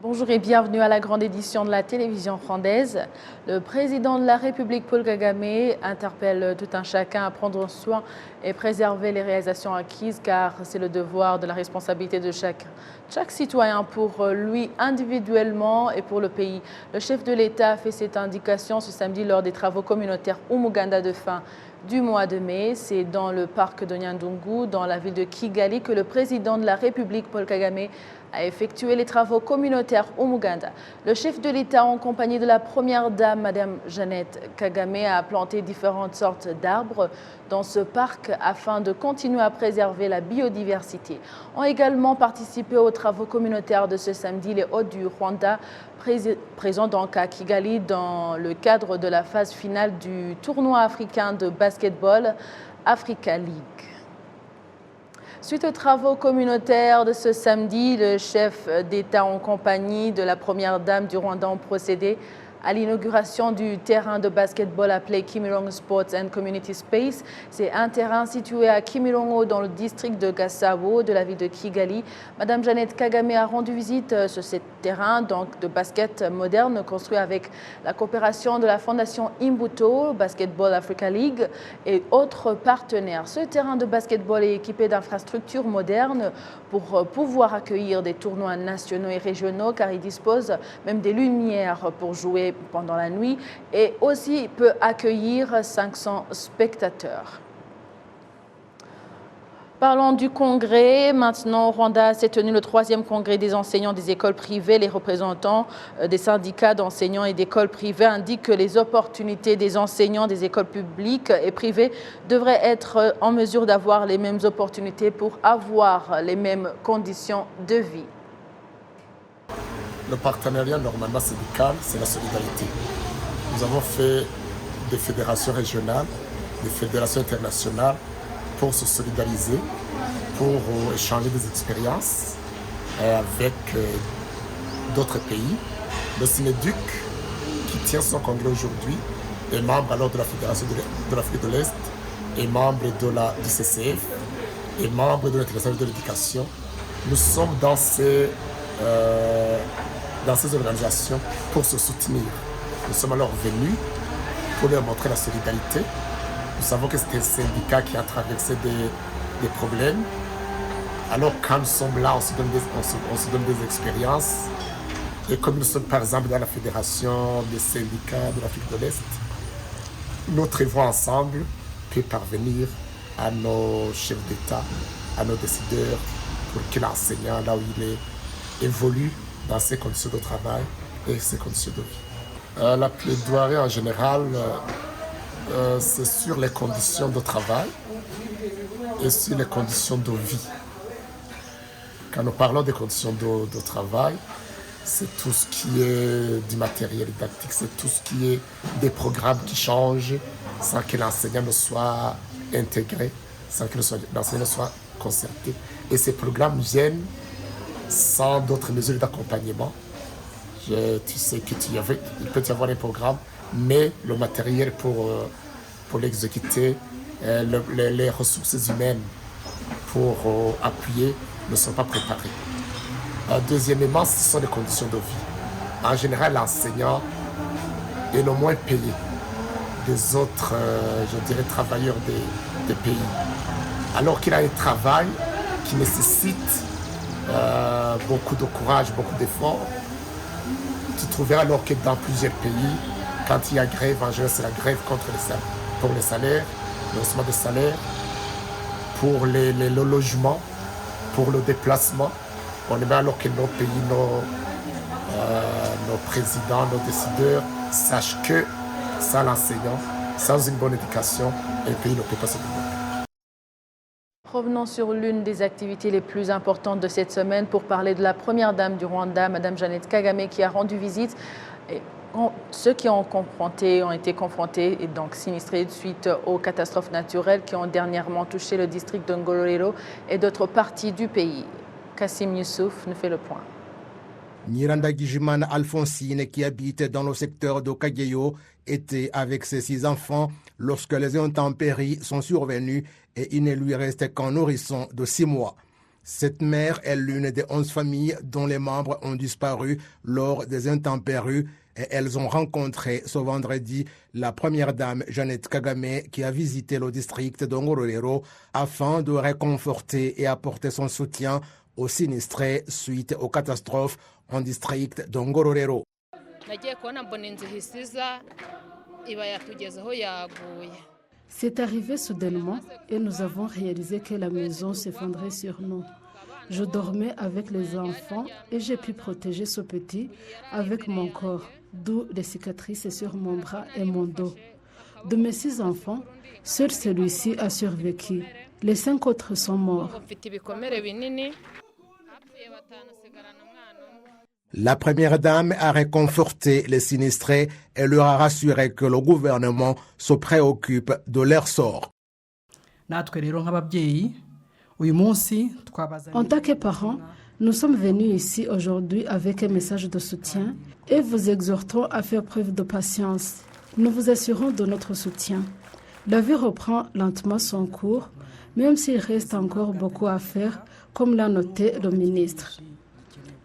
Bonjour et bienvenue à la grande édition de la télévision rwandaise. Le président de la République, Paul Kagame, interpelle tout un chacun à prendre soin et préserver les réalisations acquises car c'est le devoir de la responsabilité de chaque citoyen pour lui individuellement et pour le pays. Le chef de l'État a fait cette indication ce samedi lors des travaux communautaires Umuganda de fin du mois de mai. C'est dans le parc de Nyandungu, dans la ville de Kigali, que le président de la République, Paul Kagame, a effectué les travaux communautaires Umuganda. Le chef de l'État, en compagnie de la première dame, Madame Jeannette Kagame, a planté différentes sortes d'arbres dans ce parc afin de continuer à préserver la biodiversité. Ont également participé aux travaux communautaires de ce samedi les hôtes du Rwanda, présents donc à Kigali dans le cadre de la phase finale du tournoi africain de basketball Africa League. Suite aux travaux communautaires de ce samedi, le chef d'État en compagnie de la première dame du Rwanda ont procédé à l'inauguration du terrain de basketball appelé Kimirongo Sports and Community Space. C'est un terrain situé à Kimirongo dans le district de Gasabo de la ville de Kigali. Madame Jeannette Kagame a rendu visite sur ce terrain donc, de basket moderne construit avec la coopération de la fondation Imbuto, Basketball Africa League et autres partenaires. Ce terrain de basketball est équipé d'infrastructures modernes pour pouvoir accueillir des tournois nationaux et régionaux car il dispose même des lumières pour jouer pendant la nuit et aussi peut accueillir 500 spectateurs. Parlons du congrès. Maintenant, au Rwanda s'est tenu le 3e congrès des enseignants des écoles privées. Les représentants des syndicats d'enseignants et d'écoles privées indiquent que les opportunités des enseignants des écoles publiques et privées devraient être en mesure d'avoir les mêmes opportunités pour avoir les mêmes conditions de vie. Le partenariat normalement syndical, c'est la solidarité. Nous avons fait des fédérations régionales, des fédérations internationales pour se solidariser, pour échanger des expériences avec d'autres pays. Le Cinéduc, qui tient son congrès aujourd'hui, est membre alors de la Fédération de l'Afrique de l'Est, est membre du CCF, est membre de l'International de l'éducation. Nous sommes dans ces organisations pour se soutenir. Nous sommes alors venus pour leur montrer la solidarité. Nous savons que c'est un syndicat qui a traversé des problèmes. Alors quand nous sommes là, on se donne des expériences. Et comme nous sommes par exemple dans la Fédération des syndicats de l'Afrique de l'Est, nous travaillons ensemble pour parvenir à nos chefs d'État, à nos décideurs, pour que l'enseignant, là où il est, évolue dans ses conditions de travail et ses conditions de vie. La plaidoirie en général, c'est sur les conditions de travail et sur les conditions de vie. Quand nous parlons des conditions de travail, c'est tout ce qui est du matériel didactique, c'est tout ce qui est des programmes qui changent sans que l'enseignant ne soit intégré, sans que l'enseignant soit concerté. Et ces programmes viennent sans d'autres mesures d'accompagnement. Tu sais qu'il peut y avoir un programme, mais le matériel pour l'exécuter, les ressources humaines pour appuyer ne sont pas préparées. Deuxièmement, ce sont les conditions de vie. En général, l'enseignant est le moins payé des autres, travailleurs des pays. Alors qu'il a un travail qui nécessite beaucoup de courage, beaucoup d'efforts. Tu trouveras alors que dans plusieurs pays, quand il y a grève, en général c'est la grève pour les salaires, le haussement des salaires, pour le logement, pour le déplacement. On aimerait alors que nos pays, nos présidents, nos décideurs sachent que sans l'enseignant, sans une bonne éducation, un pays ne peut pas se développer. Revenons sur l'une des activités les plus importantes de cette semaine pour parler de la première dame du Rwanda, Madame Jeannette Kagame, qui a rendu visite. Et ceux qui ont été confrontés et donc sinistrés suite aux catastrophes naturelles qui ont dernièrement touché le district de Ngororero et d'autres parties du pays. Kassim Youssouf nous fait le point. Nyirandagijimana Alphonsine, qui habite dans le secteur de Kageyo, était avec ses 6 enfants lorsque les intempéries sont survenues et il ne lui restait qu'un nourrisson de 6 mois. Cette mère est l'une des 11 familles dont les membres ont disparu lors des intempéries et elles ont rencontré ce vendredi la première dame Jeannette Kagame qui a visité le district de Ngororero afin de réconforter et apporter son soutien aux sinistrés suite aux catastrophes en district de Ngororero. C'est arrivé soudainement et nous avons réalisé que la maison s'effondrait sur nous. Je dormais avec les enfants et j'ai pu protéger ce petit avec mon corps, d'où les cicatrices sur mon bras et mon dos. De mes 6 enfants, seul celui-ci a survécu. Les 5 autres sont morts. La première dame a réconforté les sinistrés et leur a rassuré que le gouvernement se préoccupe de leur sort. En tant que parents, nous sommes venus ici aujourd'hui avec un message de soutien et vous exhortons à faire preuve de patience. Nous vous assurons de notre soutien. La vie reprend lentement son cours, même s'il reste encore beaucoup à faire, comme l'a noté le ministre.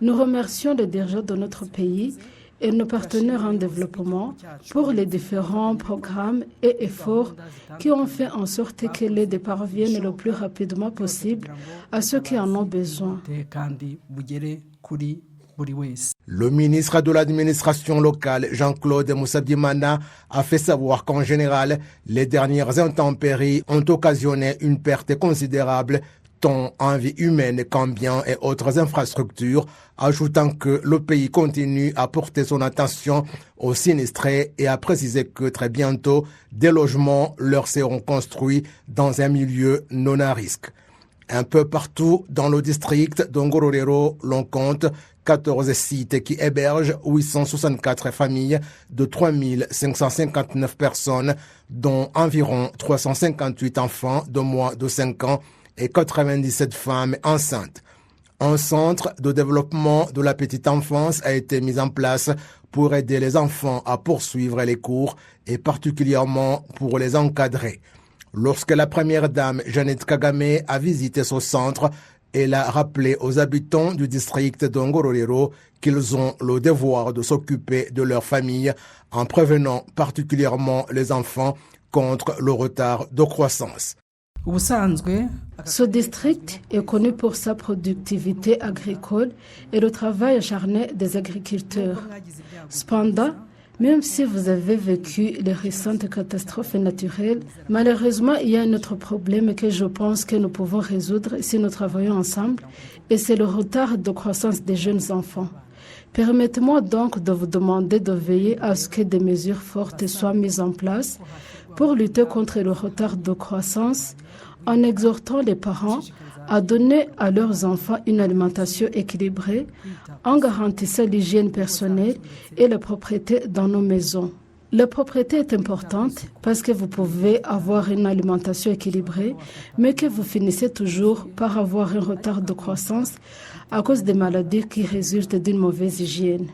Nous remercions les dirigeants de notre pays et nos partenaires en développement pour les différents programmes et efforts qui ont fait en sorte que l'aide parvienne le plus rapidement possible à ceux qui en ont besoin. Le ministre de l'administration locale, Jean-Claude Moussabimana, a fait savoir qu'en général, les dernières intempéries ont occasionné une perte considérable tant en vie humaine qu'en biens et autres infrastructures, ajoutant que le pays continue à porter son attention aux sinistrés et a précisé que très bientôt, des logements leur seront construits dans un milieu non à risque. Un peu partout dans le district de Ngororero, l'on compte 14 sites qui hébergent 864 familles de 3559 personnes, dont environ 358 enfants de moins de 5 ans et 97 femmes enceintes. Un centre de développement de la petite enfance a été mis en place pour aider les enfants à poursuivre les cours et particulièrement pour les encadrer. Lorsque la première dame Jeannette Kagame a visité ce centre, elle a rappelé aux habitants du district de Ngororero qu'ils ont le devoir de s'occuper de leur famille en prévenant particulièrement les enfants contre le retard de croissance. Ce district est connu pour sa productivité agricole et le travail acharné des agriculteurs. Cependant, même si vous avez vécu les récentes catastrophes naturelles, malheureusement, il y a un autre problème que je pense que nous pouvons résoudre si nous travaillons ensemble, et c'est le retard de croissance des jeunes enfants. Permettez-moi donc de vous demander de veiller à ce que des mesures fortes soient mises en place pour lutter contre le retard de croissance, en exhortant les parents à donner à leurs enfants une alimentation équilibrée, en garantissant l'hygiène personnelle et la propreté dans nos maisons. La propreté est importante parce que vous pouvez avoir une alimentation équilibrée, mais que vous finissez toujours par avoir un retard de croissance à cause des maladies qui résultent d'une mauvaise hygiène.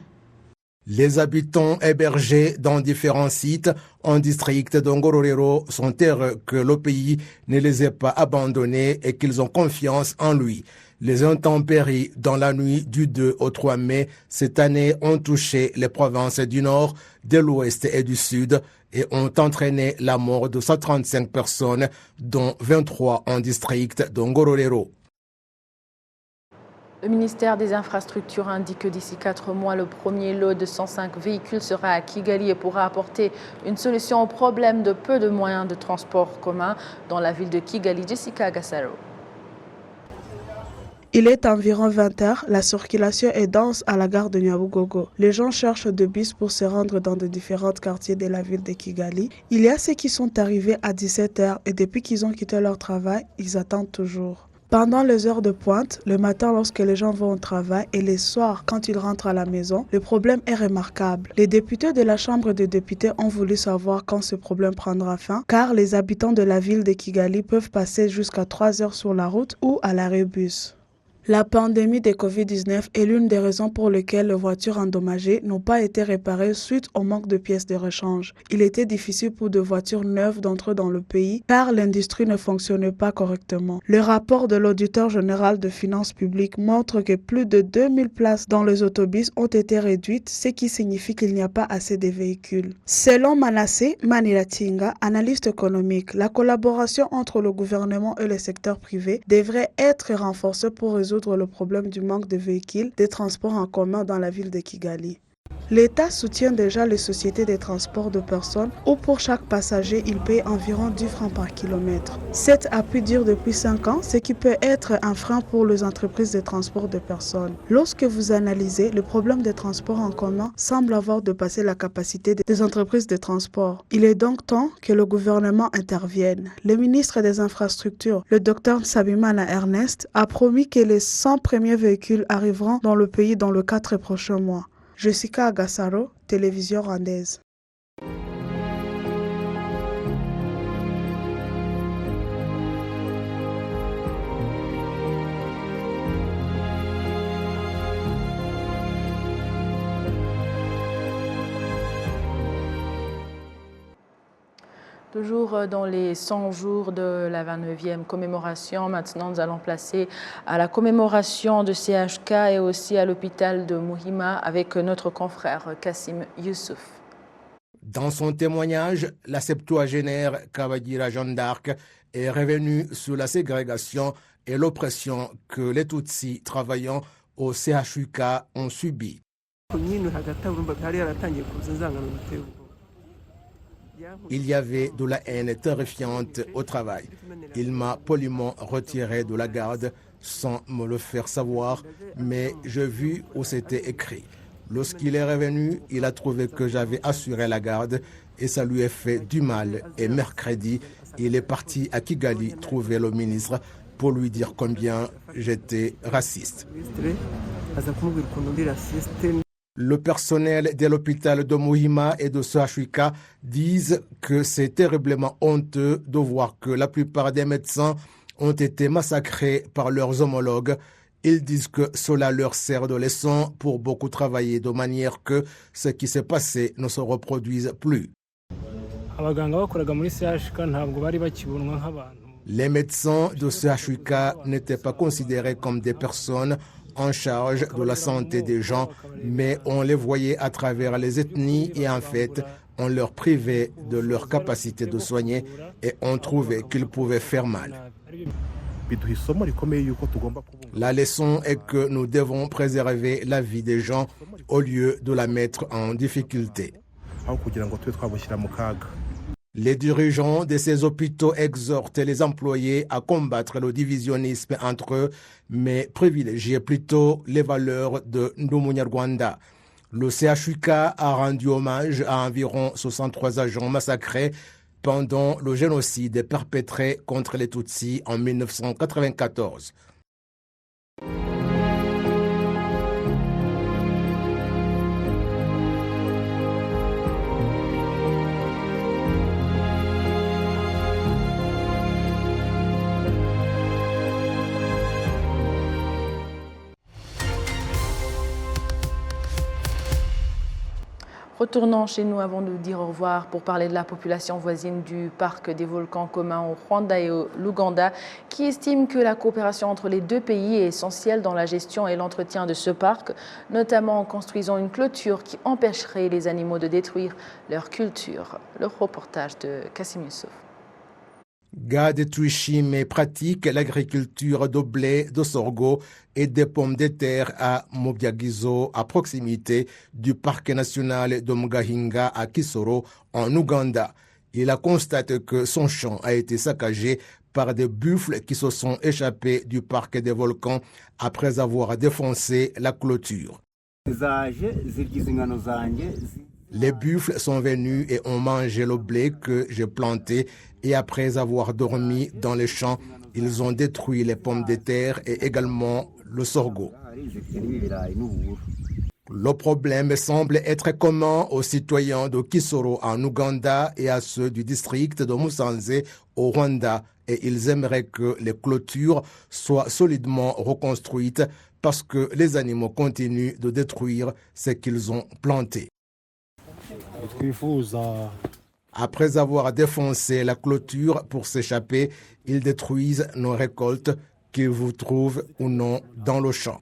Les habitants hébergés dans différents sites en district de Ngororero sont heureux que le pays ne les ait pas abandonnés et qu'ils ont confiance en lui. Les intempéries dans la nuit du 2 au 3 mai cette année ont touché les provinces du Nord, de l'Ouest et du Sud et ont entraîné la mort de 135 personnes, dont 23 en district de Ngororero. Le ministère des Infrastructures indique que d'ici 4 mois, le premier lot de 105 véhicules sera à Kigali et pourra apporter une solution au problème de peu de moyens de transport commun dans la ville de Kigali. Jessica Gassaro. Il est environ 20 h, la circulation est dense à la gare de Nyabugogo. Les gens cherchent des bus pour se rendre dans de différents quartiers de la ville de Kigali. Il y a ceux qui sont arrivés à 17 h et depuis qu'ils ont quitté leur travail, ils attendent toujours. Pendant les heures de pointe, le matin lorsque les gens vont au travail et les soirs quand ils rentrent à la maison, le problème est remarquable. Les députés de la Chambre des députés ont voulu savoir quand ce problème prendra fin, car les habitants de la ville de Kigali peuvent passer jusqu'à 3 heures sur la route ou à l'arrêt bus. La pandémie de Covid-19 est l'une des raisons pour lesquelles les voitures endommagées n'ont pas été réparées suite au manque de pièces de rechange. Il était difficile pour des voitures neuves d'entrer dans le pays car l'industrie ne fonctionnait pas correctement. Le rapport de l'auditeur général de finances publiques montre que plus de 2000 places dans les autobus ont été réduites, ce qui signifie qu'il n'y a pas assez de véhicules. Selon Manasseh Manilatinga, analyste économique, la collaboration entre le gouvernement et le secteur privé devrait être renforcée pour résoudre le problème du manque de véhicules de transport en commun dans la ville de Kigali. L'État soutient déjà les sociétés de transport de personnes où pour chaque passager, il paye environ 10 francs par kilomètre. Cet appui dure depuis 5 ans, ce qui peut être un frein pour les entreprises de transport de personnes. Lorsque vous analysez, le problème des transports en commun semble avoir dépassé la capacité des entreprises de transport. Il est donc temps que le gouvernement intervienne. Le ministre des Infrastructures, le Dr Sabimana Ernest, a promis que les 100 premiers véhicules arriveront dans le pays dans les 4 prochains mois. Jessica Agassaro, télévision rwandaise. Toujours dans les 100 jours de la 29e commémoration, maintenant nous allons placer à la commémoration de CHK et aussi à l'hôpital de Muhima avec notre confrère Kassim Youssouf. Dans son témoignage, la septuagénaire Kabadira Jeanne d'Arc est revenue sur la ségrégation et l'oppression que les Tutsis travaillant au CHUK ont subi. Il y avait de la haine terrifiante au travail. Il m'a poliment retiré de la garde sans me le faire savoir, mais j'ai vu où c'était écrit. Lorsqu'il est revenu, il a trouvé que j'avais assuré la garde et ça lui a fait du mal. Et mercredi, il est parti à Kigali trouver le ministre pour lui dire combien j'étais raciste. Le personnel de l'hôpital de Muhima et de CHUK disent que c'est terriblement honteux de voir que la plupart des médecins ont été massacrés par leurs homologues. Ils disent que cela leur sert de leçon pour beaucoup travailler de manière que ce qui s'est passé ne se reproduise plus. Les médecins de CHUK n'étaient pas considérés comme des personnes en charge de la santé des gens, mais on les voyait à travers les ethnies et en fait, on leur privait de leur capacité de soigner et on trouvait qu'ils pouvaient faire mal. La leçon est que nous devons préserver la vie des gens au lieu de la mettre en difficulté. Les dirigeants de ces hôpitaux exhortent les employés à combattre le divisionnisme entre eux, mais privilégier plutôt les valeurs de Ndumunyarwanda. Le CHUK a rendu hommage à environ 63 agents massacrés pendant le génocide perpétré contre les Tutsis en 1994. Retournons chez nous avant de dire au revoir pour parler de la population voisine du parc des volcans communs au Rwanda et l'Ouganda qui estime que la coopération entre les deux pays est essentielle dans la gestion et l'entretien de ce parc, notamment en construisant une clôture qui empêcherait les animaux de détruire leur culture. Le reportage de Kassim Youssouf. Gad Twishime pratique l'agriculture de blé, de sorgho et des pommes de terre à Mobyagizo, à proximité du parc national de Mugahinga à Kisoro, en Ouganda. Il a constaté que son champ a été saccagé par des buffles qui se sont échappés du parc des volcans après avoir défoncé la clôture. Les buffles sont venus et ont mangé le blé que j'ai planté et après avoir dormi dans les champs, ils ont détruit les pommes de terre et également le sorgho. Le problème semble être commun aux citoyens de Kisoro en Ouganda et à ceux du district de Musanze au Rwanda. et ils aimeraient que les clôtures soient solidement reconstruites parce que les animaux continuent de détruire ce qu'ils ont planté. Après avoir défoncé la clôture pour s'échapper, ils détruisent nos récoltes, qu'ils vous trouvent ou non dans le champ.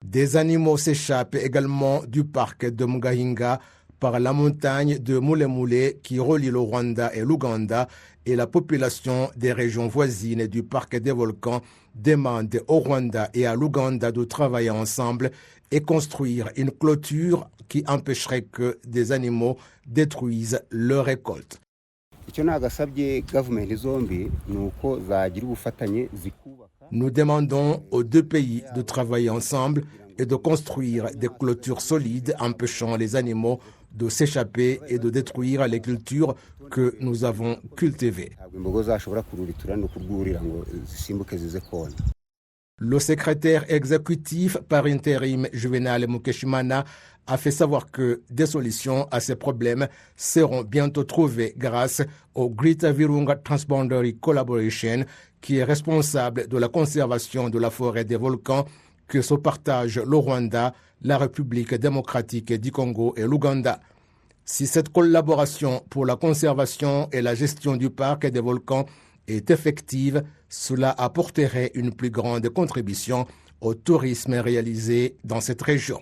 Des animaux s'échappent également du parc de Mugahinga par la montagne de Moulemule qui relie le Rwanda et l'Ouganda, et la population des régions voisines du parc des volcans demande au Rwanda et à l'Ouganda de travailler ensemble et construire une clôture qui empêcherait que des animaux détruisent leurs récoltes. Nous demandons aux deux pays de travailler ensemble et de construire des clôtures solides empêchant les animaux de s'échapper et de détruire les cultures que nous avons cultivées. Le secrétaire exécutif par intérim Juvenal Mukeshimana a fait savoir que des solutions à ces problèmes seront bientôt trouvées grâce au Greater Virunga Transboundary Collaboration, qui est responsable de la conservation de la forêt des volcans que se partagent le Rwanda, la République démocratique du Congo et l'Ouganda. Si cette collaboration pour la conservation et la gestion du parc et des volcans est effective, cela apporterait une plus grande contribution au tourisme réalisé dans cette région.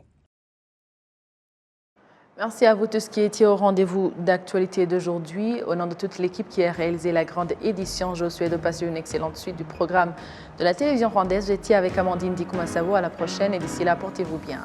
Merci à vous tous qui étiez au rendez-vous d'actualité d'aujourd'hui. Au nom de toute l'équipe qui a réalisé la grande édition, je vous souhaite de passer une excellente suite du programme de la télévision rwandaise. J'étais avec Amandine Dikoumassavo. À la prochaine et d'ici là, portez-vous bien.